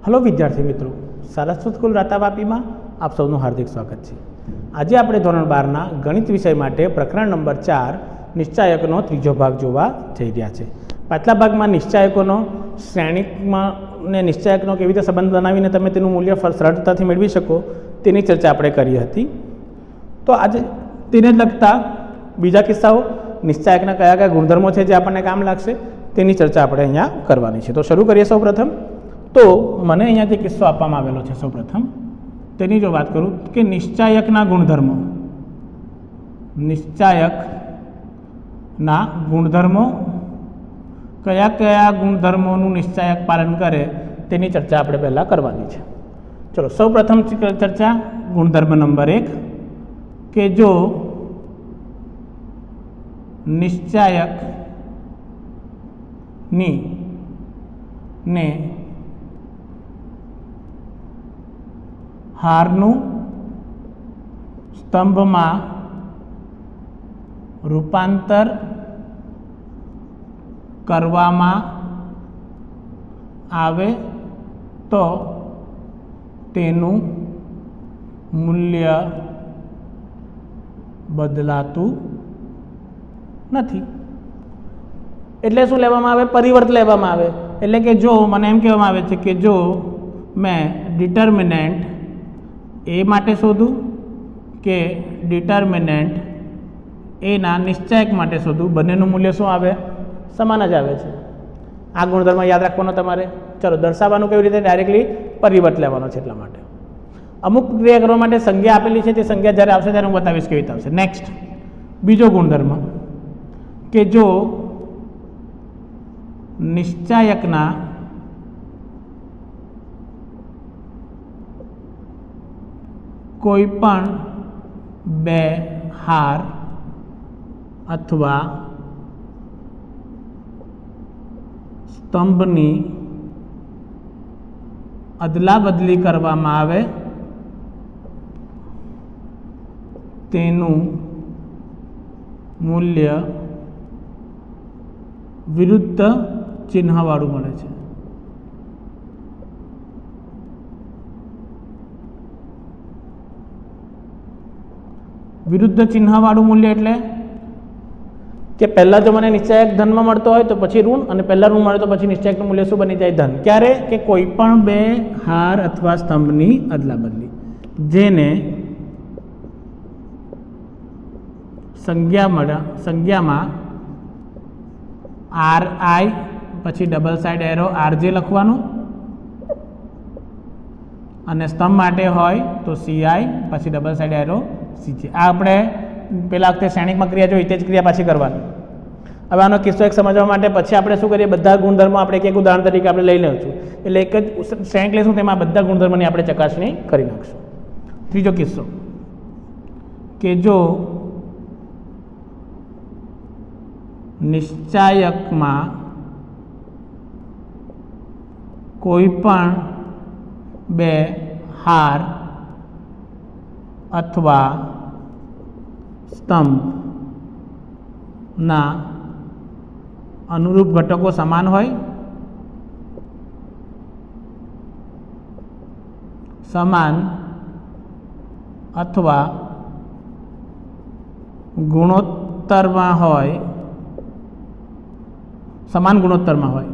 Hello विद्यार्थी मित्रों, Saraswat school रातावापी में आप सबनु हार्दिक स्वागत है। आज આપણે ધોરણ 12 ના ગણિત વિષય માટે પ્રકરણ નંબર 4 નિશ્ચાયકનો ત્રીજો ભાગ જોવા જઈ રહ્યા છે। પાછલા ભાગમાં નિશ્ચાયકોનો શ્રેણિકમાં ને નિશ્ચાયકનો કેવી રીતે સંબંધ બનાવીને તમે તેનું મૂલ્ય સરળતાથી મેળવી શકો તેની ચર્ચા આપણે કરી હતી। તો આજે તેને લગતા બીજા કિસ્સાઓ નિશ્ચાયકના કયા કયા ગુણધર્મો છે જે આપણને કામ લાગશે તેની ચર્ચા આપણે અહીંયા કરવાની છે। તો શરૂ કરીએ। સૌપ્રથમ तो મને અહીંયા જે કિસ્સો આપવામાં આવેલો છે સૌપ્રથમ તેની જો વાત કરું કે નિશ્ચાયકના ગુણધર્મો, નિશ્ચાયકના ગુણધર્મો કયા કયા ગુણધર્મોનું નિશ્ચાયક પાલન કરે તેની ચર્ચા આપણે પહેલાં કરવાની છે। ચલો સૌપ્રથમ ચર્ચા ગુણધર્મ નંબર 1 કે જો નિશ્ચાયકની ને हारनु स्तंभ में रूपांतर करवामा आवे तो तेनु मूल्य बदलातु नहीं। एटले शुं लेवामां आवे? परिवर्त लेवामां आवे। एटले के जो मने एम कहेवामां आवे छे के जो मैं डिटर्मिनेंट ए माटे शोधूँ के डिटर्मिनेंट ए ना निश्चायक माटे शोधूँ, बनेनु मूल्य शुं आवे? समान ज आवे छे। आ गुणधर्म याद राखवानो तमारे। चलो दर्शाववानुं केवी रीते? डायरेक्टली परिवर्त लेवानो छे। एटला माटे अमुक क्रिया करवा माटे संज्ञा आपेली छे, ते संज्ञा ज्यारे आवशे त्यारे हुं बतावीश केवी रीते आवशे। नेक्स्ट बीजो गुणधर्म के जो निश्चायकना कोईपण बे हार अथवा स्तंभनी अदला बदली करवामां आवे तेनु मूल्य विरुद्ध चिन्हवाळुं मळे छे। विरुद्ध चिन्हवाळुं मूल्य एटले के पहला जो मैंने निश्चायक धन में मळतो होय तो पछी ऋण, अने पहला ऋण मळे तो पछी निश्चायकनुं मूल्य शुं बनी जाय? धन। क्यारे? के कोईपण बे हार अथवा स्तंभनी अदला बदली जेने संज्ञामां आर आई पछी double side arrow R J लखवानुं अने स्तंभ माटे होय तो सी आई पछी double side arrow C J. आ आपणे पेला वखते श्रेणिकमां क्रिया जोई ते ज क्रिया पाછી करवानी। हवे आनो किस्सो एक समजवा माटे पछी आपणे शुं करीए? बधा गुणधर्मो आपणे एक उदाहरण तरीके आपणे लई लेशुं, એટલે એક જ શ્રેણિક લેશું તેમાં બધા ગુણધર્મોની આપણે ચકાસણી કરી નાખશું। ત્રીજો કિસ્સો કે જો નિશ્ચાયકમાં કોઈપણ બે હાર अथवा स्तंभ ना अनुरूप घटको समान होय, समान अथवा गुणोत्तर में होय, समान गुणोत्तर में होय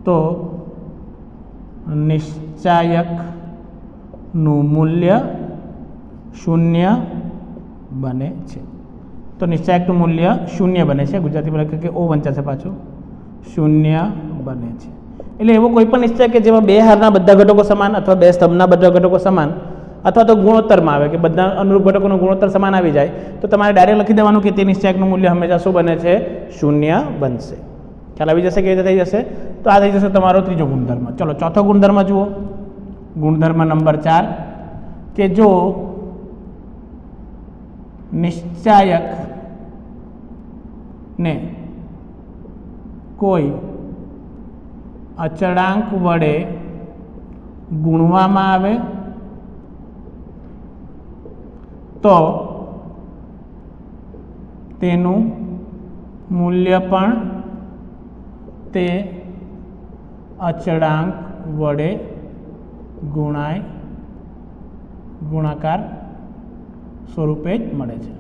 तो निश्चायकનું मूल्य शून्य बने छे। तो निश्चायकનું मूल्य शून्य बने छे। गुजराती में लखे के ओ वंचाशे पाछो शून्य बने छे। एटले एवो कोईपण निश्चायक के जेमां बे हाરના બધા ઘટકો સમાન अथवा બે સ્તંભના બધા ઘટકો સમાન अथवा तो गुणोत्तर में आवे के બધા अनुरूप घटकोનો गुणोत्तर समान આવી જાય तो તમારે डायरेक्ट लखी देवानुं के ते निश्चायकનું मूल्य हमेशा शुं बने छे? शून्य बनशे। ख्याल આવી जशे के रीते थई जशे? तो आ थई जशे तमारो त्रीजो गुणधर्म। चलो चौथो गुणधर्म जुओ, गुणधर्म नंबर 4 के जो निश्चायक ने कोई अचळांक वडे गुणवामां आवे तो તેનું મૂલ્ય પણ તે અચળાંક વડે ગુણાકાર સ્વરૂપે જ મળે છે.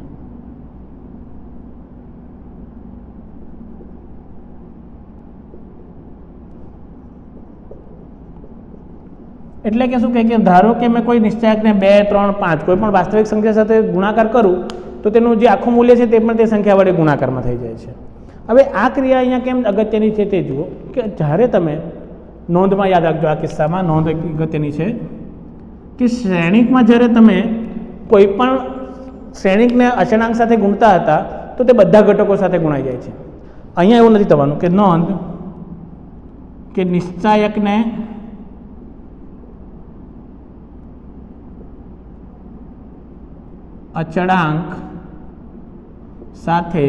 એટલે કે શું કહે કે ધારો કે મેં કોઈ નિશ્ચાયકને 2, 3, 5 કોઈ પણ વાસ્તવિક સંખ્યા સાથે ગુણાકાર કરું તો તેનું જે આખું મૂલ્ય છે તે પણ તે સંખ્યા વડે ગુણાકારમાં થઈ જાય છે. હવે આ ક્રિયા અહીંયા કેમ અગત્યની છે તે જુઓ કે જ્યારે તમે નોંધમાં યાદ રાખજો, આ કિસ્સામાં નોંધ અગત્યની છે કે શ્રેણિકમાં જ્યારે તમે કોઈ પણ શ્રેણિકને અચળાંક સાથે ગુણતા હતા તો તે બધા ઘટકો સાથે ગુણાઈ જાય છે. અહીંયા એવું નથી થવાનું કે નોંધ કે નિશ્ચાયકને અચળાંક સાથે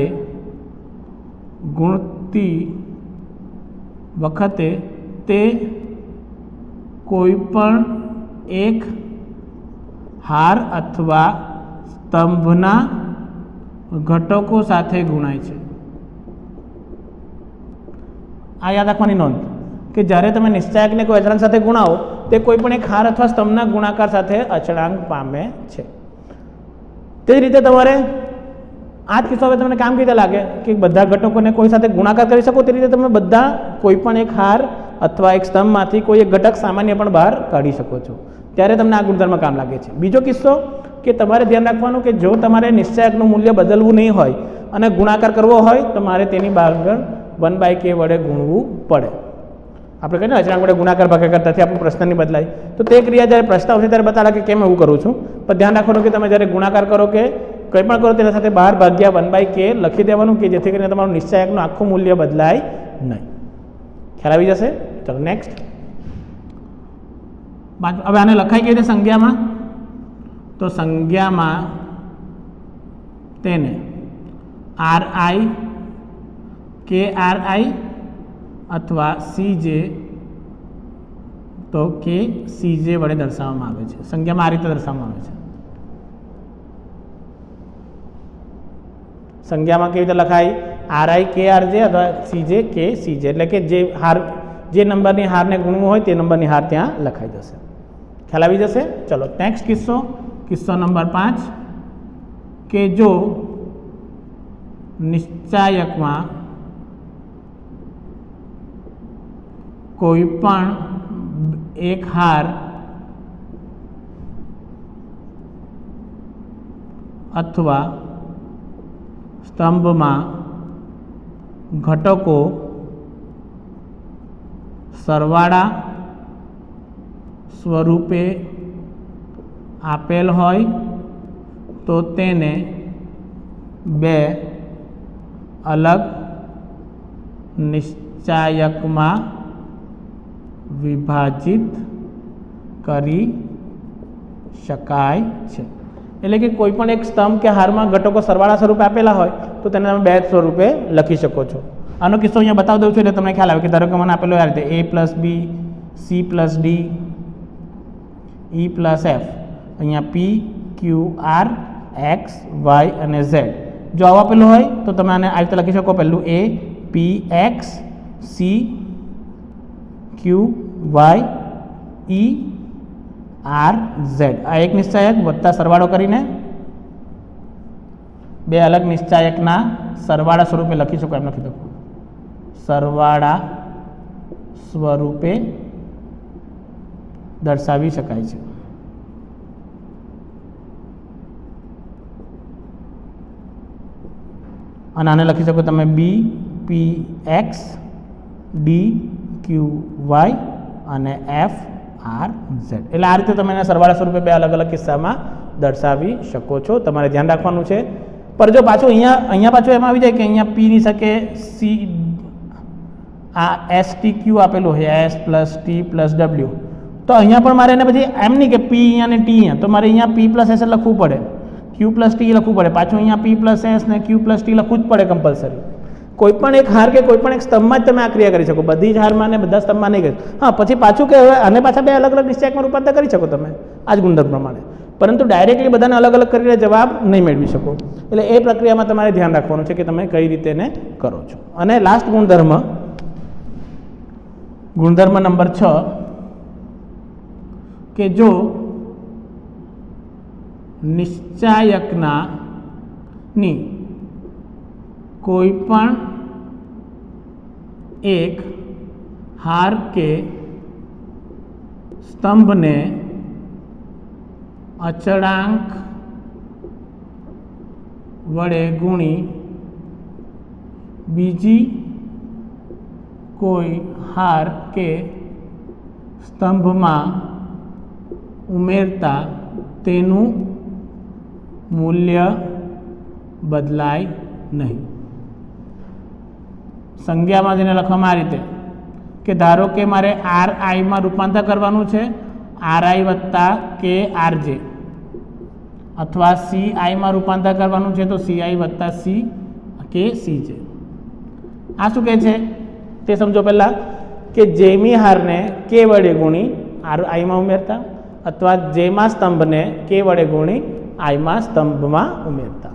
ગુણતી વખતે તે કોઈ પણ એક હાર અથવા સ્તંભના ઘટકો સાથે ગુણાય છે. આ યાદ રાખવાની નોંધ કે જ્યારે તમે નિશ્ચાયકને કોઈ અચળાંક સાથે ગુણાવો તે કોઈ પણ એક હાર અથવા સ્તંભના ગુણાકાર સાથે અચળાંક પામે છે. તે જ રીતે તમારે આ જ કિસ્સો હવે તમને કામ કીધે લાગે કે બધા ઘટકોને કોઈ સાથે ગુણાકાર કરી શકો તે રીતે તમે બધા કોઈ પણ એક હાર અથવા એક સ્તંભમાંથી કોઈ એક ઘટક સામાન્ય પણ બહાર કાઢી શકો છો. ત્યારે તમને આ ગુણધર્મ કામ લાગે છે. બીજો કિસ્સો કે તમારે ધ્યાન રાખવાનું કે જો તમારે નિશ્ચાયકનું મૂલ્ય બદલવું નહીં હોય અને ગુણાકાર કરવો હોય તો મારે તેની આગળ 1/k વડે ગુણવું પડે. આપણે કહીએ ને અચળાંક વડે ગુણાકાર ભાગાકાર કરતાથી આપણું પ્રશ્નની બદલાય તો તે ક્રિયા જ્યારે પ્રશ્ન આવશે ત્યારે બતાવે કે કેમ એવું કરું છું. પણ ધ્યાન રાખવાનું કે તમે જ્યારે ગુણાકાર કરો કે કંઈ પણ કરો તેના સાથે 12 ભાગ્યા 1/k લખી દેવાનું કે જેથી કરીને તમારું નિશ્ચાયકનું આખું મૂલ્ય બદલાય નહીં. ખ્યાલ આવી જશે. ચલો નેક્સ્ટ. હવે આને લખાઈ કેવી રીતે સંજ્ઞામાં? તો સંજ્ઞામાં તેને RI, KRI અથવા CJ તો KCJ વડે દર્શાવવામાં આવે છે. સંજ્ઞામાં આ રીતે દર્શાવવામાં આવે છે. સંજ્ઞામાં કેવી રીતે લખાય? RI KRJ અથવા CJ KCJ એટલે કે જે નંબરની હારને ગુણવું હોય તે નંબરની હાર ત્યાં લખાઈ જશે. ખ્યાલ આવી જશે. ચલો નેક્સ્ટ કિસ્સો નંબર 5 કે જો નિશ્ચાયકમાં કોઈ પણ એક હાર અથવા સ્તંભમાં ઘટકો સરવાળા સ્વરૂપે આપેલ હોય તો તેને બે અલગ નિશ્ચાયકમાં વિભાજિત કરી શકાય છે. એટલે કે કોઈ પણ એક સ્તંભ કે હારમાં ઘટકો સરવાળા સ્વરૂપે આપેલા હોય તો તેને તમે બે સ્વરૂપે લખી શકો છો. આનો કિસ્સો અહીંયા બતાવી દઉં છું એટલે તમને ખ્યાલ આવે કે ધારો કે મને આપેલો આ રીતે A+B, C+D, E+F, અહીંયા P, Q, R, X, Y અને Z. જો આવું આપેલું હોય તો તમે આને આ રીતે લખી શકો. પહેલું A, P, X, C, Q, Y, E, R, Z. આ એક નિશ્ચાયક વત્તા સરવાળો કરીને બે અલગ નિશ્ચાયકના સરવાળા સ્વરૂપે લખી શકો. એમ લખી દો, સરવાળા સ્વરૂપે દર્શાવી શકાય છે. અને આને લખી શકો તમે B, P, X, D, Q, Y અને F, R, Z. એટલે આ રીતે તમે એના સરવાળા સ્વરૂપે બે અલગ અલગ કિસ્સામાં દર્શાવી શકો છો. તમારે ધ્યાન રાખવાનું છે. પર જો પાછું અહીંયા પાછું એમાં આવી જાય કે અહીંયા P ની શકે C, આ STQ આપેલું હોય S+T+W, તો અહીંયા પણ મારે એને પછી એમ નહીં કે P અહીંયા ને T અહીંયા, તો મારે અહીંયા P+S લખવું પડે, Q+T લખવું પડે, પાછું અહીંયા P+S ને Q+T લખવું જ પડે કમ્પલસરી. કોઈ પણ એક હાર કે કોઈ પણ એક સ્તંભમાં જ તમે આ ક્રિયા કરી શકો, બધી જ હારમાં ને બધા સ્તંભમાં નહીં કરી. હા, પછી પાછું કે હવે આને પાછા બે અલગ અલગ નિશ્ચાયકમાં રૂપાંતર કરી શકો તમે આ જ ગુણધર્મ પ્રમાણે. પરંતુ ડાયરેક્ટલી બધાને અલગ અલગ કરીને જવાબ નહીં મેળવી શકો. એટલે એ પ્રક્રિયામાં તમારે ધ્યાન રાખવાનું છે કે તમે કઈ રીતે એને કરો છો. અને લાસ્ટ ગુણધર્મ નંબર 6 કે જો નિશ્ચાયકની કોઈ પણ એક હાર કે સ્તંભને અચળાંક વડે ગુણી બીજી કોઈ હાર કે સ્તંભમાં ઉમેરતા તેનું મૂલ્ય બદલાય નહીં. સંજ્ઞામાં જેને લખવામાં આ રીતે કે ધારો કે મારે આર આઈમાં રૂપાંતર કરવાનું છે, આર આઈ વત્તા કે આર જે, અથવા સી આઈમાં રૂપાંતર કરવાનું છે તો સી આઈ વત્તા સી કે સી જે. આ શું કહે છે તે સમજો. પહેલાં કે જેમી હારને કે વડે ગુણી આર આઈમાં ઉમેરતા, અથવા જેમાં સ્તંભને કે વડે ગુણી આઈમાં સ્તંભમાં ઉમેરતા.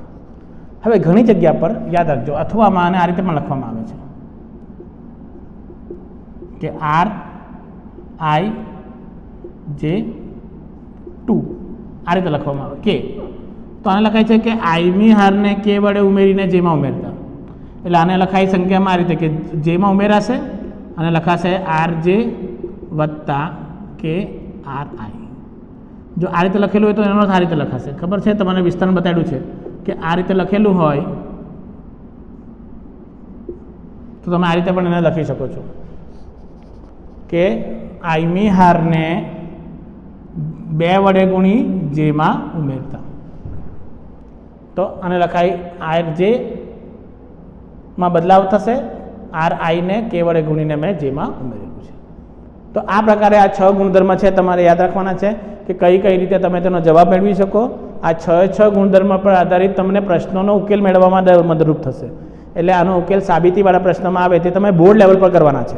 હવે ઘણી જગ્યા પર યાદ રાખજો, અથવામાં આને આ રીતે પણ લખવામાં આવે છે કે આર આઈ જે 2 આ રીતે લખવામાં આવે કે. તો આને લખાય છે કે આઈમી હારને કે વડે ઉમેરીને જેમાં ઉમેરતા. એટલે આને લખાય સંખ્યામાં આ રીતે કે જેમાં ઉમેરાશે અને લખાશે આર જે વત્તા કે આર આઈ. જો આ રીતે લખેલું હોય તો એનો અર્થ આ રીતે લખાશે. ખબર છે, તમને વિસ્તારમાં બતાવ્યું છે કે આ રીતે લખેલું હોય તો તમે આ રીતે પણ એને લખી શકો છો કે આઈમી હારને 2 વડે ગુણી જેમાં ઉમેરતા. તો આને લખાય આર જે માં બદલાવ થશે, આર આઈને કે વડે ગુણીને મેં જેમાં ઉમેરેલું છે. તો આ પ્રકારે આ 6 ગુણધર્મ છે, તમારે યાદ રાખવાના છે કે કઈ કઈ રીતે તમે તેનો જવાબ મેળવી શકો. આ 6 ગુણધર્મ પર આધારિત તમને પ્રશ્નોનો ઉકેલ મેળવવામાં મદદરૂપ થશે. એટલે આનો ઉકેલ સાબિતીવાળા પ્રશ્નમાં આવે તે તમે બોર્ડ લેવલ પર કરવાના છે.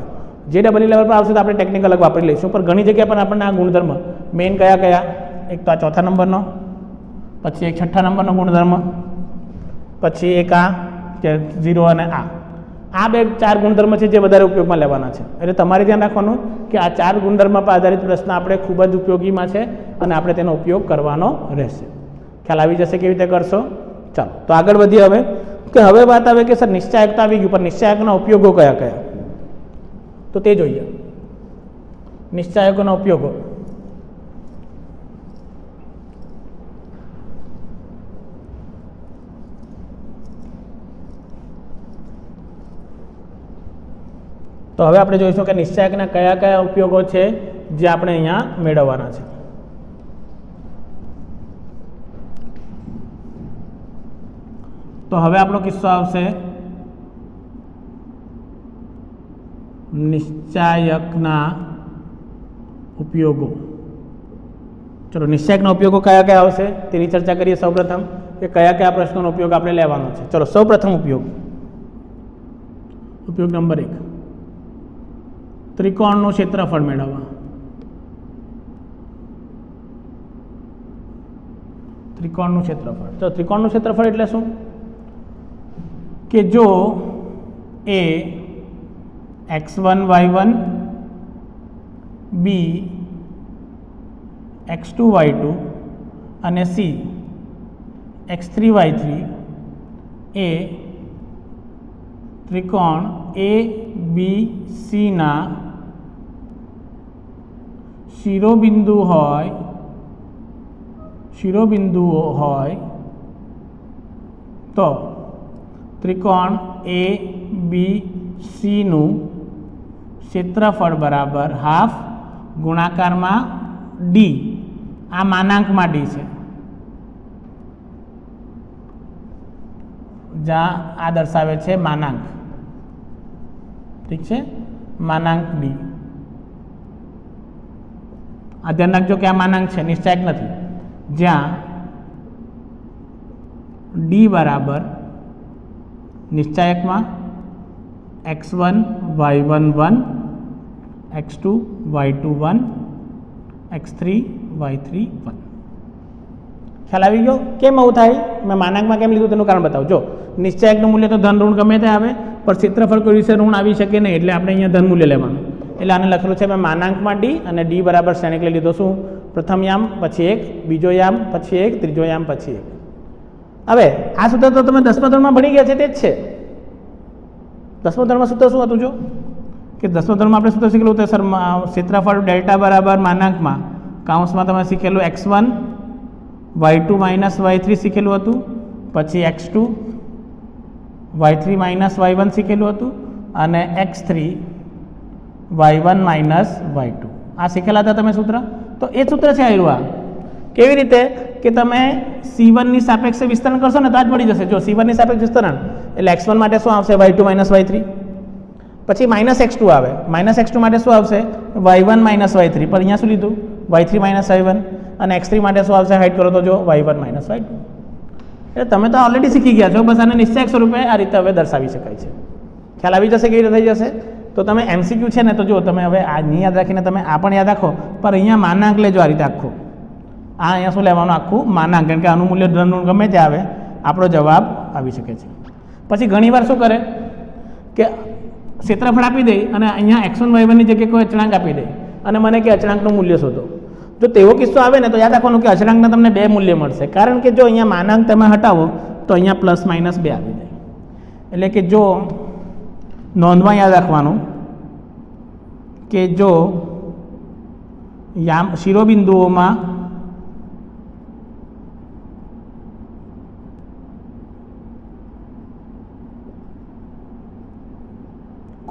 જે ડબલઈ લેવલ પર આવશે તો આપણે ટેકનિક અલગ વાપરી લઈશું, પણ ઘણી જગ્યા પર આપણને આ ગુણધર્મ મેઇન કયા એક તો આ 4થા નંબરનો, પછી એક 6થા નંબરનો ગુણધર્મ, પછી એક આ કે 0 અને આ 4 ગુણધર્મ છે જે વધારે ઉપયોગમાં લેવાના છે. એટલે તમારે ધ્યાન રાખવાનું કે આ 4 ગુણધર્મ પર આધારિત પ્રશ્ન આપણે ખૂબ જ ઉપયોગીમાં છે અને આપણે તેનો ઉપયોગ કરવાનો રહેશે. ખ્યાલ આવી જશે કેવી રીતે કરશો. ચાલો તો આગળ વધીએ. હવે વાત આવે કે સર નિશ્ચાયક તો આવી ગયું, પણ નિશ્ચાયકના ઉપયોગો કયા તો તે જોઈએ. નિશ્ચાયકોના ઉપયોગો તો હવે આપણે જોઈશું કે નિશ્ચાયકના કયા ઉપયોગો છે જે આપણે અહીંયા મેળવવાના છે. તો હવે આપણો કિસ્સો આવશે નિશ્ચાયકના ઉપયોગો. ચલો નિશ્ચાયકના ઉપયોગો કયા આવશે તેની ચર્ચા કરીએ. સૌપ્રથમ કે કયા પ્રશ્નોનો ઉપયોગ આપણે લેવાનો છે. ચલો સૌપ્રથમ ઉપયોગ નંબર 1, ત્રિકોણનું ક્ષેત્રફળ મેળવવા. ત્રિકોણનું ક્ષેત્રફળ. તો ત્રિકોણનું ક્ષેત્રફળ એટલે શું કે જો એ x1 y1 b x2 y2 અને c x3 y3 એ ત્રિકોણ a b c ના શિરોબિંદુઓ હોય તો ત્રિકોણ a b c નું ક્ષેત્રફળ બરાબર હાફ ગુણાકારમાં d. આ માનાંકમાં d છે, જ્યાં આ દર્શાવે છે માનાંક. ઠીક છે, માનાંક d. આ ધ્યાન રાખજો કે આ માનાંક છે, નિશ્ચાયક નથી. જ્યાં d બરાબર નિશ્ચાયકમાં x1 y1 1 x2 y2 1 x3 y3 1. ખ્યાલ આવી ગયો? કેમ આવું થાય? મેં માનાંકમાં કેમ લીધું તેનું કારણ બતાવું. જો નિશ્ચાયકનું મૂલ્ય તો ધન ઋણ ગમે તે આવે, પણ ક્ષેત્રફળ કોઈ વિશે ઋણ આવી શકે નહીં, એટલે આપણે અહીંયા ધન મૂલ્ય લેવાનું. એટલે આને લખેલું છે મેં માનાંકમાં ડી અને ડી બરાબર શ્રેણિક લઈ લીધો. શું? પ્રથમ યામ પછી 1, બીજો યામ પછી 1, ત્રીજો યામ પછી 1. હવે આ સૂત્ર તો તમે 10મા ધોરણમાં ભણી ગયા છે તે જ છે. 10મા ધોરણમાં સૂત્ર શું હતું? જો કે 10મા ધોરણમાં આપણે સૂત્ર શીખેલું હતું સર, ક્ષેત્રફળ ડેલ્ટા બરાબર માનાંકમાં કાઉન્સમાં તમે શીખેલું x1 y2 માઇનસ y3 શીખેલું હતું, પછી x2 y3 માઇનસ y1 શીખેલું હતું, અને x3 y1 માઇનસ y2 આ શીખેલા હતા તમે સૂત્ર. તો એ સૂત્ર છે આવ્યું. કેવી રીતે? કે તમે C1 ની સાપેક્ષે વિસ્તરણ કરશો ને તો જ મળી જશે. જો C1 ની સાપેક્ષે વિસ્તરણ એટલે x1 માટે શું આવશે? y2 minus y3. પછી માઇનસ x2 આવે. માઇનસ x2 માટે શું આવશે? y1 minus y3. પણ અહીંયા શું લીધું? y3 minus y1. અને x3 માટે શું આવશે? હાઈડ કરો તો જો y1 માઇનસ y2. એટલે તમે તો ઓલરેડી શીખી ગયા છો. બસ આને નિશ્ચાયક સ્વરૂપે આ રીતે હવે દર્શાવી શકાય છે. ખ્યાલ આવી જશે? કેવી રીતે થઈ જશે? તો તમે MCQ છે ને, તો જો તમે હવે આ નહીં યાદ રાખીને તમે આ પણ યાદ રાખો, પણ અહીંયા માનાંક લેજો આ રીતે આખું. આ અહીંયા શું લેવાનું? આખું માનાંક, કારણ કે આનું મૂલ્ય ધન ઋણ ગમે તે આવે, આપણો જવાબ આવી શકે છે. પછી ઘણીવાર શું કરે કે ક્ષેત્રફળ આપી દે અને અહીંયા x1 y1 ની જગ્યાએ કોઈ અચળાંક આપી દે અને મને કે અચળાંકનું મૂલ્ય શોધો. જો તેવો કિસ્સો આવે ને તો યાદ રાખવાનું કે અચળાંકના તમને 2 મૂલ્ય મળશે, કારણ કે જો અહીંયા માનાંક તમે હટાવો તો અહીંયા પ્લસ માઇનસ 2 આવી જાય. એટલે કે જો નોંધમાં યાદ રાખવાનું કે જો શિરોબિંદુઓમાં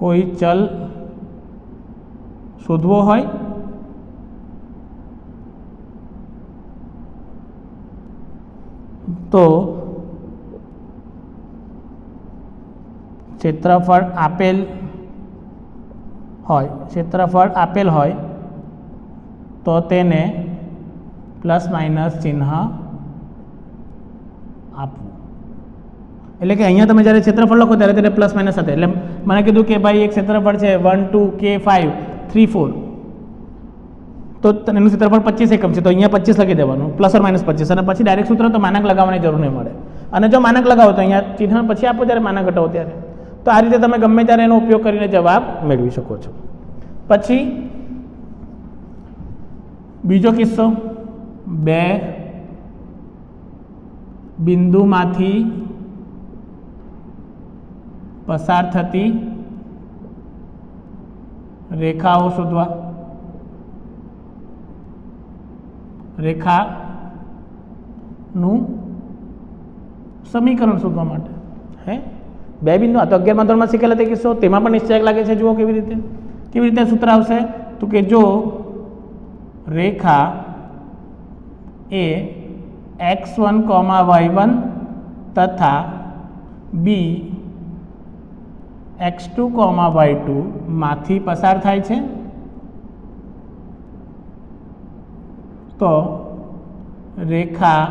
કોઈ ચલ શોધવો હોય તો ક્ષેત્રફળ આપેલ હોય તો તેને પ્લસ માઇનસ ચિહ્ન આપવું. એટલે કે અહીંયા તમે જ્યારે ક્ષેત્રફળ લખો ત્યારે તેને પ્લસ માઇનસ સાથે, એટલે મને કીધું કે ભાઈ એક ક્ષેત્રફળ છે 1 2 k 5 3 4, તો એનું ક્ષેત્રફળ 25 એકમ છે, તો અહીંયા 25 લખી દેવાનું, પ્લસ ઓર માઇનસ 25, અને પછી ડાયરેક્ટ સૂત્ર તો માનાંક લગાવવાની જરૂર નહીં મળે. અને જો માનાંક લગાવો તો અહીંયા ચિહ્ન પછી આપો જ્યારે માનાંક ઘટાવો ત્યારે. તો આ રીતે તમે ગમે ત્યારે એનો ઉપયોગ કરીને જવાબ મેળવી શકો છો. પછી બીજો કિસ્સો, 2 બિંદુમાંથી પસાર થતી રેખાઓ શોધવા. રેખાનું સમીકરણ શોધવા માટે. 2 બિંદુ, આ તો 11મા ધોરણમાં શીખેલા તે કિસ્સો, તેમાં પણ નિશ્ચયક લાગે છે. જુઓ કેવી રીતે સૂત્ર આવશે. તો કે જો રેખા એ x1, y1 તથા b x2, y2 માંથી પસાર થાય છે તો રેખા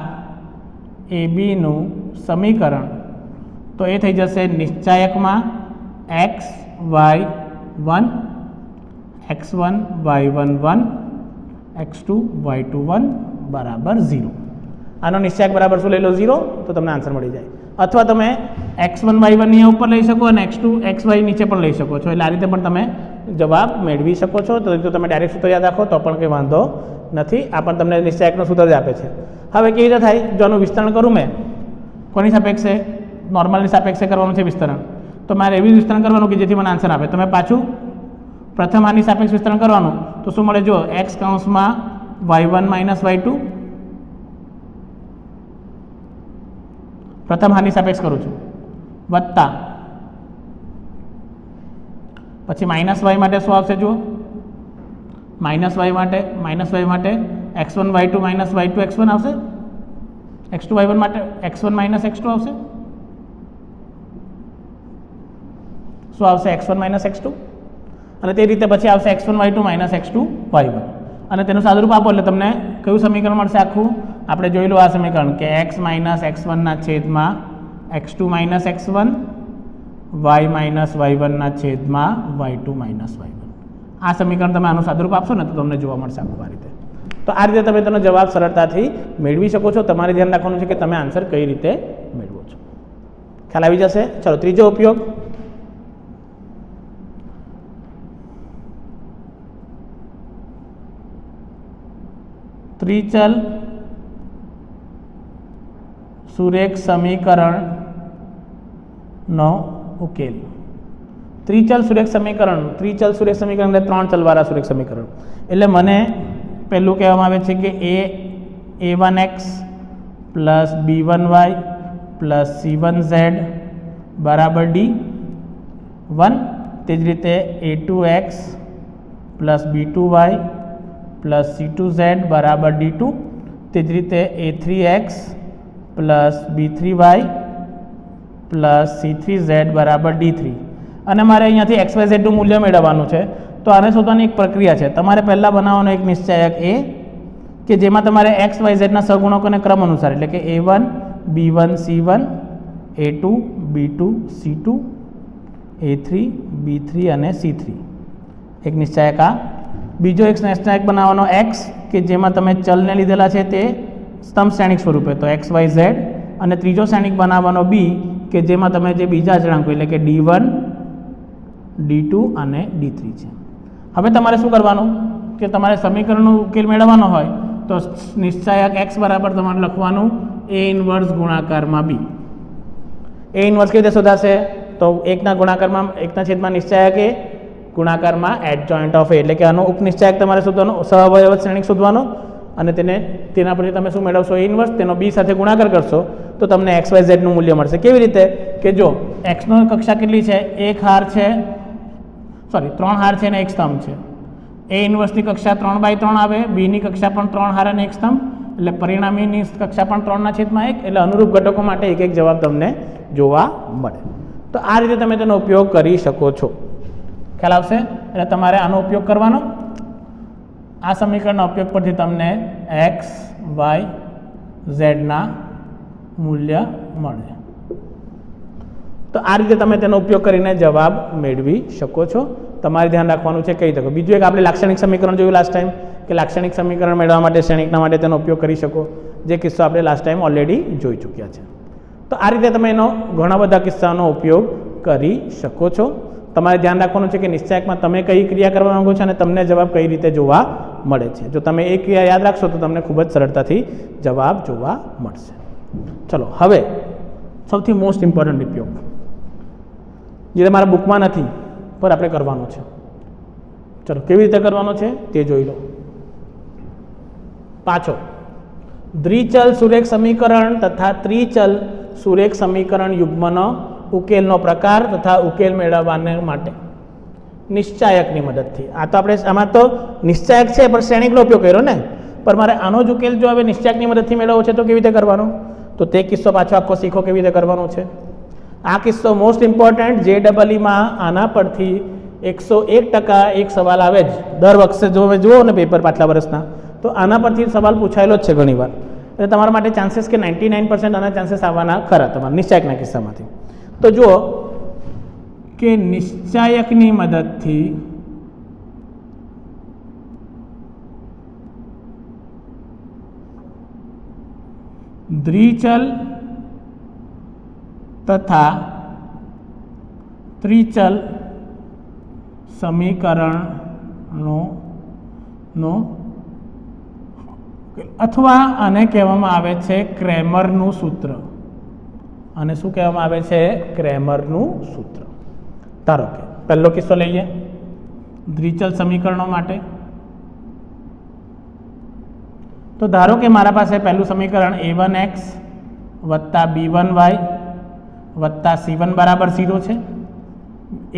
AB નું સમીકરણ તો એ થઈ જશે નિશ્ચાયકમાં x1 y1 1 x2 y2 1 બરાબર 0. આનો નિશ્ચાયક બરાબર શું લઈ લો? 0, તો તમને આન્સર મળી જાય. અથવા તમે x1 y1 અહીંયા ઉપર લઈ શકો અને x2 xy નીચે પણ લઈ શકો છો. એટલે આ રીતે પણ તમે જવાબ મેળવી શકો છો. તો જો તમે ડાયરેક્ટ સૂત્ર યાદ રાખો તો પણ કંઈ વાંધો નથી. આ પણ તમને નિશ્ચાયકનું સૂત્ર જ આપે છે. હવે કેવી રીતે થાય? જો આનું વિસ્તરણ કરું મેં, કોની સાપેક્ષે? નોર્મલની સાપેક્ષે કરવાનું છે વિસ્તરણ. તો મારે એવી વિસ્તરણ કરવાનું કે જેથી મને આન્સર આપે. તમે પાછું પ્રથમ આની સાપેક્ષ વિસ્તરણ કરવાનું તો શું મળે? જો x કૌંસમાં y1 માઇનસ y2, પ્રથમ હાની સાપેક્ષ કરું છું, વત્તા પછી માઇનસ y માટે શું આવશે? જુઓ માઇનસ y માટે x1 y2 minus y2 x1 આવશે, x2 y1 માટે x1 માઇનસ x2 આવશે. શું આવશે? x1 minus x2. અને તે રીતે પછી આવશે x1 y2 minus x2 y1. અને તેનું સાદુરૂપ આપો એટલે તમને કયું સમીકરણ મળશે? આખું આપણે જોઈ લો આ સમીકરણ કે x માઇનસ x1 ના છેદમાં x2 minus x1, y minus y1 ના છેદમાં y2 માઇનસ y1. આ સમીકરણ તમે આનું સાદુરૂપ આપશો ને તો તમને જોવા મળશે આખું આ રીતે. તો આ રીતે તમે તેનો જવાબ સરળતાથી મેળવી શકો છો. તમારે ધ્યાન રાખવાનું છે કે તમે આન્સર કઈ રીતે મેળવો છો. ખ્યાલ આવી જશે. ચલો, ત્રીજો ઉપયોગ. ત્રિચલ સુરેખ સમીકરણનો ઉકેલ. ત્રિચલ સુરેખ સમીકરણ એટલે 3 ચલવાળા સુરેખ સમીકરણ. એટલે મને પહેલું કહેવામાં આવે છે કે a1x plus b1y plus c1z બરાબર d1. તે જ રીતે a2x plus b2y plus c2z બરાબર d2. તે જ રીતે a3x plus b3y plus c3z બરાબર d3. અને મારે અહીંયાથી xyz નું મૂલ્ય મેળવવાનું છે. તો આને શોધવાની એક પ્રક્રિયા છે. તમારે પહેલાં બનાવવાનો એક નિશ્ચાયક a કે જેમાં તમારે xyz ના સહગુણકોને ક્રમ અનુસાર એટલે કે a1 b1 c1 a2 b2 c2 a3 b3 અને c3 એક નિશ્ચાયક આ. બીજો એક નિશ્ચાયક બનાવવાનો x કે જેમાં તમે ચલને લીધેલા છે તે સ્તંભ શ્રેણિક સ્વરૂપે તો xyz. અને ત્રીજો શ્રેણિક બનાવવાનો b કે જેમાં તમે જે બીજા અચળાંકો એટલે કે d1 d2 અને d3 છે. હવે તમારે શું કરવાનું કે તમારે સમીકરણનો ઉકેલ મેળવવાનો હોય તો નિશ્ચાયક x બરાબર તમારે લખવાનું a ઇન્વર્સ ગુણાકારમાં b. a ઇન્વર્સ કેવી રીતે શોધાશે? તો 1 ગુણાકારમાં 1 નિશ્ચાયક a ગુણાકારમાં એડજોઇન્ટ ઓફ a એટલે કે આનો ઉપનિશ્ચાયક તમારે શોધવાનો, સહઅવયવ શ્રેણિક શોધવાનો અને તેના પરથી તમે શું મેળવશો? a inverse. તેનો b સાથે ગુણાકાર કરશો તો તમને xyz નું મૂલ્ય મળશે. કેવી રીતે? કે જો x નો કક્ષા કેટલી છે? 3 હાર છે અને એક સ્તંભ છે. a ઇન્વર્સની કક્ષા 3/3 આવે, b ની કક્ષા પણ 3 હાર અને એક સ્તંભ, એટલે પરિણામીની કક્ષા પણ 3/1. એટલે અનુરૂપ ઘટકો માટે એક જવાબ તમને જોવા મળે. તો આ રીતે તમે તેનો ઉપયોગ કરી શકો છો. ખ્યાલ આવશે? એટલે તમારે આનો ઉપયોગ કરવાનો. આ સમીકરણના ઉપયોગ પરથી તમને x y z ના મૂલ્ય મળે. તો આ રીતે તમે તેનો ઉપયોગ કરીને જવાબ મેળવી શકો છો. તમારે ધ્યાન રાખવાનું છે કઈ તકો. બીજું એક આપણે લાક્ષણિક સમીકરણ જોયું લાસ્ટ ટાઈમ કે લાક્ષણિક સમીકરણ મેળવવા માટે શ્રેણિકના માટે તેનો ઉપયોગ કરી શકો. જે કિસ્સો આપણે લાસ્ટ ટાઈમ ઓલરેડી જોઈ ચૂક્યા છે. તો આ રીતે તમે એનો ઘણા બધા કિસ્સાનો ઉપયોગ કરી શકો છો. તમારે ધ્યાન રાખવાનું છે કે નિશ્ચાયકમાં તમે કઈ ક્રિયા કરવા માંગો છો અને તમને જવાબ કઈ રીતે જોવા મળે છે. જો તમે એ ક્રિયા યાદ રાખશો તો તમને ખૂબ જ સરળતાથી જવાબ જોવા મળશે. ચલો, હવે સૌથી મોસ્ટ ઇમ્પોર્ટન્ટ ઉપયોગ જે તમારા બુકમાં નથી પર આપણે કરવાનો છે. ચલો, કેવી રીતે કરવાનો છે તે જોઈ લો. પાછો દ્વિચલ સુરેખ સમીકરણ તથા ત્રિચલ સુરેખ સમીકરણ યુગ્મનો ઉકેલનો પ્રકાર તથા ઉકેલ મેળવવાને માટે નિશ્ચાયકની મદદથી. આ તો આપણે આમાં તો નિશ્ચાયક છે પણ શ્રેણિકનો ઉપયોગ કર્યો ને, પણ મારે આનો જ ઉકેલ જો હવે નિશ્ચાયકની મદદથી મેળવવો છે તો કેવી રીતે કરવાનો? તો તે કિસ્સો પાછો આખો શીખો કેવી રીતે કરવાનો છે. આ કિસ્સો મોસ્ટ ઇમ્પોર્ટન્ટ. JEEમાં આના પરથી 101% એક સવાલ આવે જ દર વખતે. જો તમે જુઓ ને પેપર પાછલા વર્ષના તો આના પરથી સવાલ પૂછાયેલો જ છે ઘણીવાર. એટલે તમારા માટે ચાન્સીસ કે 99% આના ચાન્સીસ આવવાના ખરા તમારા નિશ્ચાયકના કિસ્સામાંથી. તો જુઓ કે નિશ્ચાયકની મદદથી દ્વિચલ તથા ત્રિચલ સમીકરણનો અથવા આને કહેવામાં આવે છે ક્રેમરનું સૂત્ર. અને શું કહેવામાં આવે છે? ક્રેમરનું સૂત્ર. ધારો કે પહેલો કિસ્સો લઈએ દ્વિચલ સમીકરણો માટે. તો ધારો કે મારા પાસે પહેલું સમીકરણ a1x વત્તા b1y વત્તા c1 બરાબર 0 છે,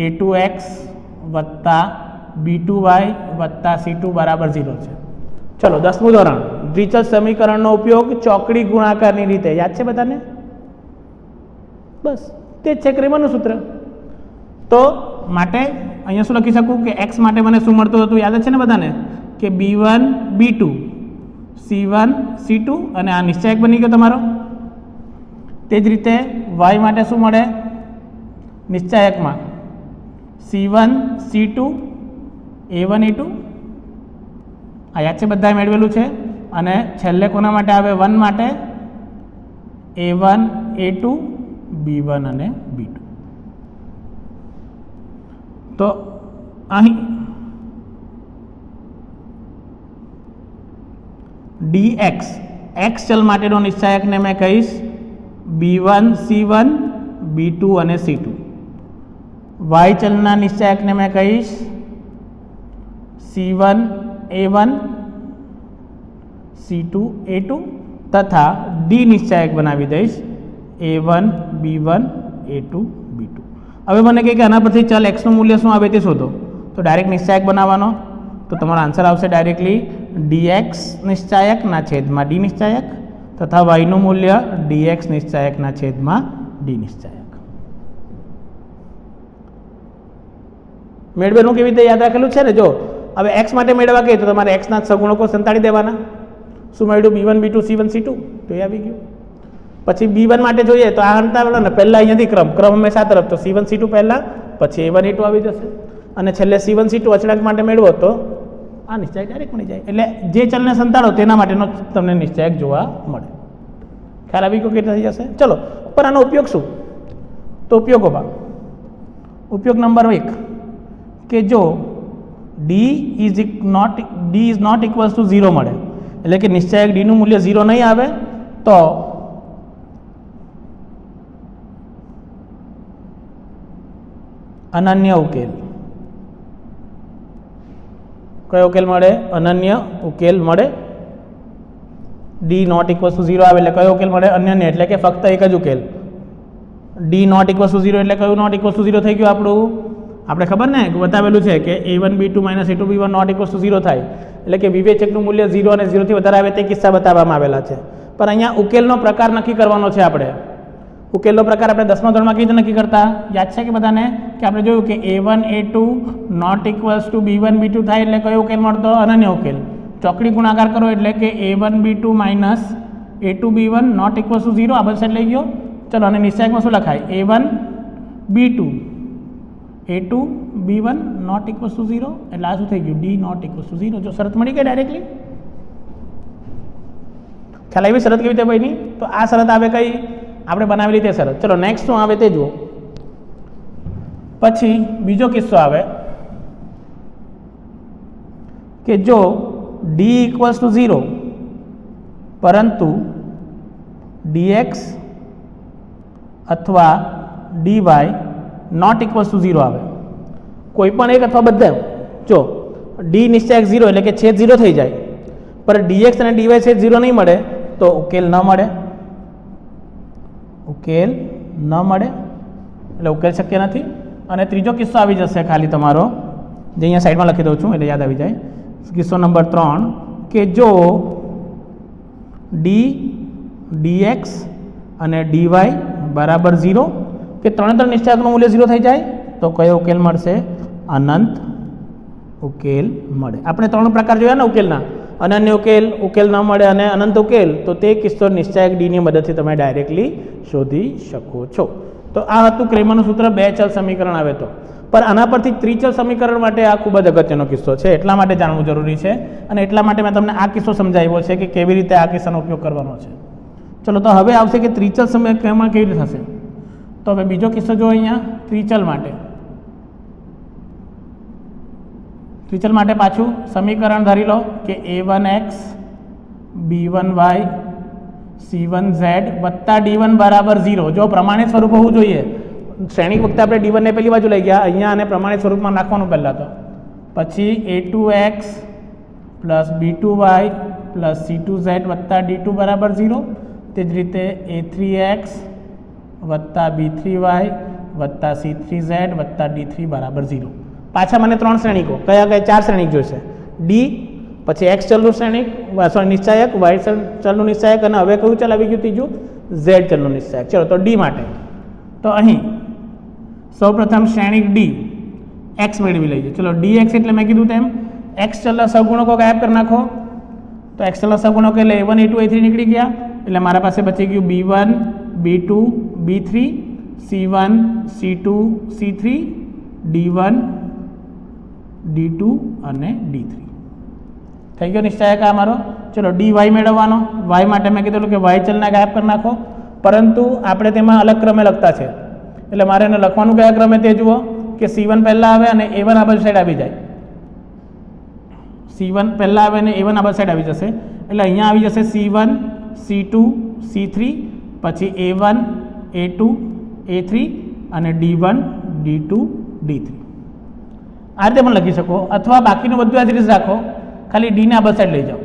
a2x વત્તા b2y વત્તા c2 બરાબર 0 છે. ચલો, 10મું ધોરણ. દ્વિચલ સમીકરણનો ઉપયોગ ચોકડી ગુણાકારની રીતે યાદ છે બધાને? બસ તે જ છે ક્રેમરનું સૂત્ર. તો માટે અહીંયા શું લખી શકું કે x માટે મને શું મળતું હતું? યાદ છે ને બધાને કે b1 b2 c1 c2 અને આ નિશ્ચાયક બની ગયો તમારો. તે જ રીતે y માટે શું મળે નિશ્ચાયકમાં? c1 c2 a1 a2. આ યાદ છે, બધા મેળવેલું છે. અને છેલ્લે કોના માટે આવે? 1 માટે A1 A2 B1 અને B2. તો અહીં dx x ચલ માટેનો નિશ્ચાયકને મેં કહીશ B1 C1 B2 અને C2. y ચલના નિશ્ચાયકને મેં કહીશ C1 A1 C2 A2 તથા d નિશ્ચાયક બનાવી દઈશ A1 B1 A2 B2. હવે મને કહે કે આના પરથી ચલ x નું મૂલ્ય શું આવે તે શોધો. તો ડાયરેક્ટ નિશ્ચાયક બનાવવાનો. તો તમારો આન્સર આવશે ડાયરેક્ટલી dx નિશ્ચાયકના છેદમાં d નિશ્ચાયક તથા y નું મૂલ્ય dx નિશ્ચાયકના છેદમાં d નિશ્ચાયક. મેળવેલું કેવી રીતે યાદ રાખેલું છે ને? જો હવે x માટે મેળવવા કહીએ તો તમારે x ના સગુણકો સંતાડી દેવાના. શું મળ્યું? B1 B2 C1 C2. તો એ આવી ગયું. પછી B1 માટે જોઈએ તો આ અંતરાલો ને પહેલા અહીંયાથી ક્રમ હંમેશા આ તરફ, તો C1 C2 પહેલા, પછી A1 A2 આવી જશે અને છેલ્લે C1 C2 અચળાંક માટે મેળવો તો આ નિશ્ચાયક ડાયરેક્ટ મળી જાય. એટલે જે ચલને સંતાડો તેના માટેનો તમને નિશ્ચાયક જોવા મળે. ખ્યાલ આવી ગયો કેટલા થઈ જશે? ચલો, પણ આનો ઉપયોગ શું? તો ઉપયોગોમાં ઉપયોગ નંબર 1 કે જો d is not equals to 0 મળે, એટલે કે નિશ્ચાયક d નું મૂલ્ય 0 નહીં આવે તો અનન્ય ઉકેલ. કયો ઉકેલ મળે? અનન્ય ઉકેલ મળે. d નોટ ઇક્વલ્સ ટુ 0 આવે એટલે કયો ઉકેલ મળે? અનન્ય, એટલે કે ફક્ત એક જ ઉકેલ. d નોટ ઇક્વલ્સ ટુ 0 એટલે કયું નોટ ઇક્વલ્સ ટુ 0 થઈ ગયું આપણું? આપણે ખબર ને બતાવેલું છે કે A1 B2 A2 B1 not equals to 0 થાય, એટલે કે વિવેચકનું મૂલ્ય 0 અને 0 થી વધારે આવે તે કિસ્સા બતાવવામાં આવેલા છે. પણ અહીંયા ઉકેલનો પ્રકાર નક્કી કરવાનો છે આપણે. ઉકેલનો પ્રકાર આપણે 10મા ધોરણમાં કેવી રીતે નક્કી કરતા? યાદ છે કે બધાને? કે આપણે જોયું કે A1 A2 not equals two B1 B2 થાય એટલે કયો ઉકેલ મળતો? અનન્ય ઉકેલ. ચોકડી ગુણાકાર કરો એટલે કે A1 B2 A2 B1 not equals to 0. આ બધા સાઈડ લઈ ગયો. ચલો, અને નિશ્ચાયકમાં શું લખાય? A1 B2 A2 B1 not equals to 0. એટલે આ શું થઈ ગયું? D not equals to 0. જો શરત મળી ગઈ ડાયરેક્ટલી. ખ્યાલ આવી શરત કેવી રીતે બની? તો આ શરત આવે કઈ? આપણે બનાવેલી તે શરત. ચલો નેક્સ્ટ શું આવે તે જુઓ. પછી બીજો કિસ્સો આવે કે જો d ઇક્વલ્સ ટુ 0 પરંતુ dx અથવા dy નોટ ઇક્વલ્સ ટુ 0 આવે. કોઈ પણ એક અથવા બધા. જો d નિશ્ચાયક 0 એટલે કે છેદ 0 થઈ જાય, પર dx અને dy છેદ 0 નહીં મળે તો ઉકેલ ન મળે. ઉકેલ ન મળે એટલે ઉકેલ શક્ય નથી. અને ત્રીજો કિસ્સો આવી જશે ખાલી તમારો, જે અહીંયા સાઈડમાં લખી દઉં છું એટલે યાદ આવી જાય. કિસ્સો નંબર 3 કે જો dx અને dy બરાબર 0, કે ત્રણ નિશ્ચાયકનું મૂલ્ય 0 થઈ જાય તો કયો ઉકેલ મળશે? અનંત ઉકેલ મળે. આપણે ત્રણ પ્રકાર જોયા ને ઉકેલના, અનન્ય ઉકેલ, ઉકેલ ન મળે અને અનંત ઉકેલ. તો તે કિસ્સો નિશ્ચાયક d ની મદદથી તમે ડાયરેક્ટલી શોધી શકો છો. તો આ હતું ક્રેમરનું સૂત્ર, 2 ચલ સમીકરણ આવે તો. પણ આના પરથી ત્રિચલ સમીકરણ માટે આ ખૂબ જ અગત્યનો કિસ્સો છે, એટલા માટે જાણવું જરૂરી છે. અને એટલા માટે મેં તમને આ કિસ્સો સમજાવ્યો છે કે કેવી રીતે આ કિસ્સાનો ઉપયોગ કરવાનો છે. ચલો, તો હવે આવશે કે ત્રિચલ સમીકરણમાં કેવી રીતે થશે. તો હવે બીજો કિસ્સો જો અહીંયા ત્રિચલ માટે. ત્રિચલ માટે પાછું સમીકરણ ધારી લો કે a1x b1y c1z વત્તા d1 બરાબર 0. જો પ્રમાણિત સ્વરૂપ હોવું જોઈએ. શ્રેણિક વખતે આપણે d1 ને પેલી બાજુ લઈ ગયા, અહીંયા અને પ્રમાણિત સ્વરૂપમાં નાખવાનું પહેલાં તો. પછી a2x plus b2y plus c2z વત્તા d2 બરાબર 0. તે જ રીતે a3x વત્તા b3y વત્તા c3z વત્તા d3 બરાબર 0. પાછા મને 3 શ્રેણિકો, કયા 4 શ્રેણિક જોઈશે. d, પછી x ચલનું શ્રેણિક નિશ્ચાયક, y ચલનું નિશ્ચાયક, અને હવે કયું ચલ આવી ગયું ત્રીજું? z ચલનું નિશ્ચાયક. ચલો, તો d માટે તો અહીં સૌપ્રથમ શ્રેણિક d x મેળવી લઈએ. ચલો, dx એટલે મેં કીધું તેમ x ચલના સહગુણકો ગાયબ કરી નાખો. તો x ચલના સહગુણકો એટલે a1 a2 a3 નીકળી ગયા. એટલે મારા પાસે બચી ગયું b1 b2 b3 c1 c2 c3 d1 d2 અને d3. થઈ ગયો નિશ્ચાયક આ મારો. ચલો dy મેળવવાનો. y માટે મેં કીધું કે y ચલને ગાયબ કરી નાખો, પરંતુ આપણે તેમાં અલગ ક્રમે લખતા છે એટલે મારે એને લખવાનું કયા ક્રમે તે જુઓ કે c1 પહેલાં આવે અને a1 આ બાજુ સાઈડ આવી જાય. c1 પહેલાં આવે અને a1 આ બાજુ સાઈડ આવી જશે એટલે અહીંયા આવી જશે c1 c2 c3 પછી a1 a2 a3 અને d1 d2 d3 આ રીતે પણ લખી શકો, અથવા બાકીનું બધું આ જ રીતે રાખો, ખાલી d ને આ બાજુ સાઈડ લઈ જાઓ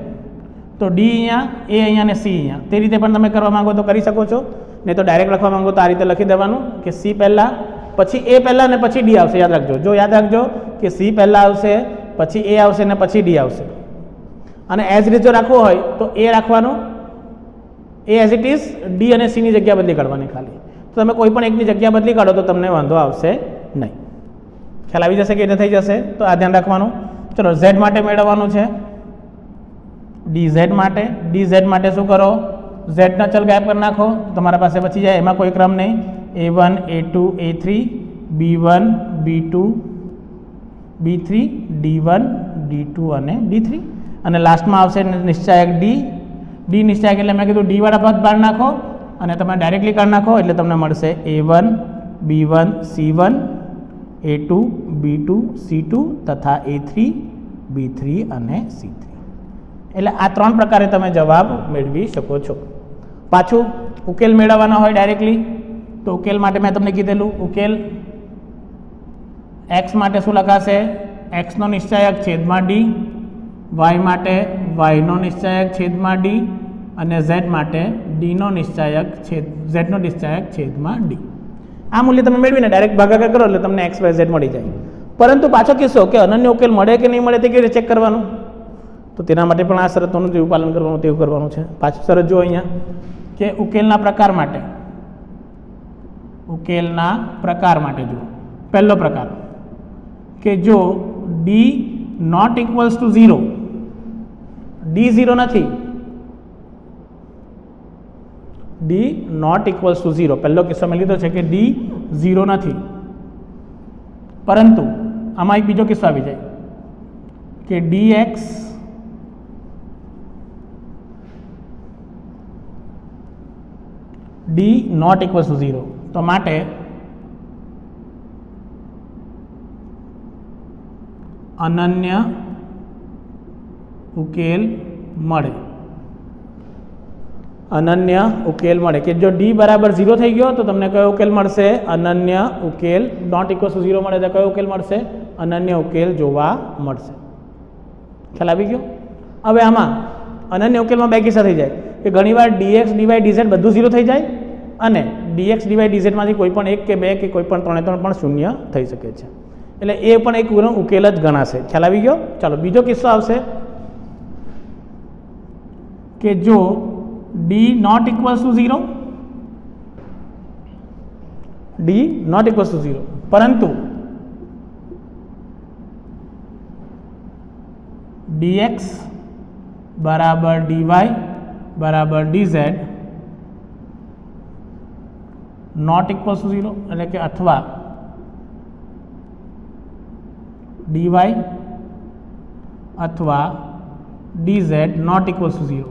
તો d અહીંયા, a અહીંયા અને c અહીંયા. તે રીતે પણ તમે કરવા માંગો તો કરી શકો છો, નહીં તો ડાયરેક્ટ લખવા માંગો તો આ રીતે લખી દેવાનું કે c પહેલાં પછી a પહેલાં અને પછી d આવશે. યાદ રાખજો, જો યાદ રાખજો કે c પહેલાં આવશે પછી a આવશે ને પછી d આવશે. અને એઝ રીતે જો રાખવું હોય તો a રાખવાનું, a as it is, d અને c ની જગ્યા બદલી કાઢવાની ખાલી. તો તમે કોઈ પણ એકની જગ્યા બદલી કાઢો તો તમને વાંધો આવશે નહીં. ખ્યાલ આવી જશે કે એટલે થઈ જશે, તો આ ધ્યાન રાખવાનું. ચલો z માટે મેળવવાનું છે, dz માટે શું કરો, z ના ચલ ગાયબ કરી નાખો, તમારા પાસે બચી જાય એમાં કોઈ ક્રમ નહીં, a1 a2 a3 b1 b2 b3 d1 d2 અને d3 અને લાસ્ટમાં આવશે નિશ્ચાયક d નિશ્ચાયક એટલે મેં કીધું d વાળા પદ બહાર નાખો અને તમે ડાયરેક્ટલી કાઢી નાખો એટલે તમને મળશે a1 b1 c1 a2 b2 c2 તથા a3 b3 અને c3. એટલે આ ત્રણ પ્રકારે તમે જવાબ મેળવી શકો છો. પાછું ઉકેલ મેળવવાનો હોય ડાયરેક્ટલી તો ઉકેલ માટે મેં તમને કીધેલું, ઉકેલ x માટે શું લખાશે, x નો નિશ્ચાયક છેદમાં d, y માટે y નો નિશ્ચાયક છેદમાં d અને z માટે d નો નિશ્ચાયક z નો નિશ્ચાયક છેદમાં d. આ મૂલ્ય તમે મેળવીને ડાયરેક્ટ ભાગાકાર કરો એટલે તમને x y z મળી જાય. પરંતુ પાછો કિસ્સો કે અનન્ય ઉકેલ મળે કે નહીં મળે તે કેવી રીતે ચેક કરવાનું, તો તેના માટે પણ આ શરતોનું જેવું પાલન કરવાનું તેવું કરવાનું છે. પાછી શરત જો અહીંયા કે ઉકેલના પ્રકાર માટે જુઓ, પહેલો પ્રકાર કે જો d not equals to 0, d 0 નથી, d નોટ ઇક્વલ્સ ટુ 0, પહેલો કિસ્સો મેં લીધો છે કે d 0 નથી, પરંતુ આમાં એક બીજો કિસ્સો આવી જાય કે dx d not equals to 0, તો માટે અનન્ય ઉકેલ મળે. કે જો d બરાબર 0 થઈ ગયો તો તમને કયો ઉકેલ મળશે, અનન્ય ઉકેલ. નોટ ઇક્વલ્સ ટુ 0 મળે તો કયો ઉકેલ મળશે, અનન્ય ઉકેલ જોવા મળશે. ખ્યાલ આવી ગયો. હવે આમાં અનન્ય ઉકેલમાં બે કિસ્સા થઈ જાય કે ઘણીવાર dx dy dz બધું 0 થઈ જાય અને dx dy dz માંથી કોઈ પણ એક કે બે કે કોઈ પણ ત્રણે ત્રણ પણ શૂન્ય થઈ શકે છે, એટલે એ પણ એક ઉકેલ જ ગણાશે. ખ્યાલ આવી ગયો. ચાલો બીજો કિસ્સો આવશે કે જો d not equals to 0, d not equals to 0 પરંતુ dx બરાબર dy બરાબર dz નોટ ઇક્વલ્સ ટુ 0, એટલે કે અથવા dy અથવા dz નોટ ઇક્વલ્સ ટુ 0,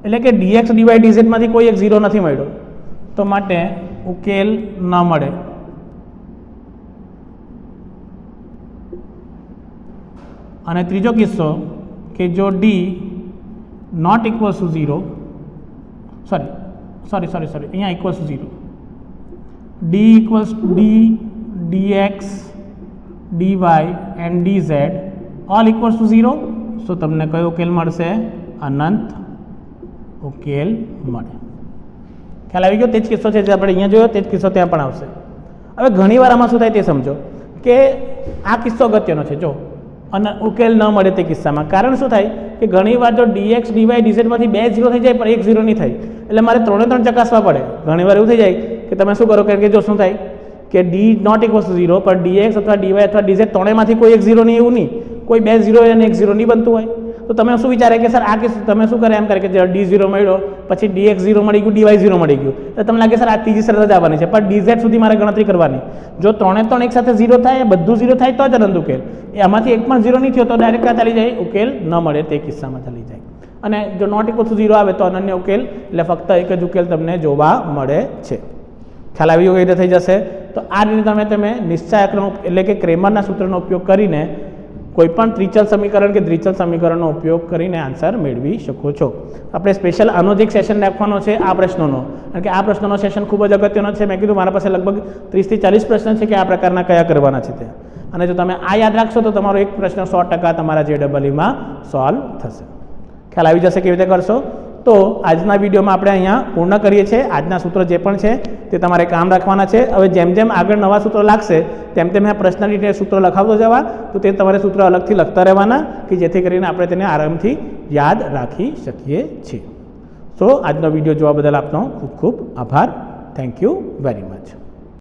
એટલે કે dx dy dz માંથી કોઈ એક 0 નથી મળ્યો તો માટે ઉકેલ ન મળે. અને ત્રીજો કિસ્સો કે જો d not equals to 0, sorry અહીંયા equals to 0, d equals d dx dy and dz all equals to 0, તો તમને કયો ઉકેલ મળશે, અનંત ઉકેલ મળે. ખ્યાલ આવી ગયો. તે જ કિસ્સો છે જે આપણે અહીંયા જોયો તે જ કિસ્સો ત્યાં પણ આવશે. હવે ઘણીવાર આમાં શું થાય તે સમજો કે આ કિસ્સો અગત્યનો છે. જો અને ઉકેલ ન મળે તે કિસ્સામાં કારણ શું થાય કે ઘણીવાર જો dx dy dz માંથી બે 0 થઈ જાય પણ એક 0 નહીં થાય એટલે મારે ત્રણે ત્રણ ચકાસવા પડે. ઘણીવાર એવું થઈ જાય કે તમે શું કરો કે જો શું થાય કે d નોટ ઇક્વલ્સ ટુ 0 પર dx અથવા dy અથવા dz ત્રણેયમાંથી કોઈ એક 0 નહીં, એવું નહીં, કોઈ બે 0 અને એક 0 નહીં બનતું હોય. તો તમે શું વિચારે કે સર આ કેસ તમે શું કરે એમ કરે કે D0 મળ્યો પછી DX0 મળી ગયું DY0 મળી ગયું એટલે તમને લાગે સર આ ત્રીજી શરત જ આવવાની છે, પણ DZ સુધી મારે ગણતરી કરવાની. જો 3 એક સાથે 0 થાય, બધું 0 થાય તો જ અનંત ઉકેલ. એમાંથી એક પણ 0 નહીં થયો તો ડાયરેક્ટ ક્યાં ચાલી જાય? ઉકેલ ન મળે તે કિસ્સામાં ચાલી જાય. અને જો નોટ ઇક્વલ ટુ 0 આવે તો અનન્ય ઉકેલ, એટલે ફક્ત એક જ ઉકેલ તમને જોવા મળે છે. ખ્યાલ આવી રીતે થઈ જશે. તો આ રીતે તમે નિશ્ચાયકનો એટલે કે ક્રેમરના સૂત્રનો ઉપયોગ કરીને કોઈ પણ ત્રિચલ સમીકરણ કે દ્વિચલ સમીકરણનો ઉપયોગ કરીને આન્સર મેળવી શકો છો. આપણે સ્પેશિયલ આનો જ એક સેશન રાખવાનો છે આ પ્રશ્નોનો, કારણ કે આ પ્રશ્નોનો સેશન ખૂબ જ અગત્યનો છે. મેં કીધું મારા પાસે લગભગ 30 થી 40 પ્રશ્ન છે કે આ પ્રકારના કયા કરવાના છે તે. અને જો તમે આ યાદ રાખશો તો તમારો એક પ્રશ્ન 100% તમારા JEEમાં સોલ્વ થશે. ખ્યાલ આવી જશે કેવી રીતે કરશો. તો આજના વિડીયોમાં આપણે અહીંયા પૂર્ણ કરીએ છીએ. આજના સૂત્રો જે પણ છે તે તમારે કામ રાખવાના છે. હવે જેમ જેમ આગળ નવા સૂત્રો લાગશે તેમ તેમ પર્સનલ રીતે સૂત્રો લખાવતો જવા, તો તે તમારે સૂત્રો અલગથી લખતા રહેવાના કે જેથી કરીને આપણે તેને આરામથી યાદ રાખી શકીએ છીએ. તો આજનો વિડીયો જોવા બદલ આપનો ખૂબ ખૂબ આભાર. Thank you very much.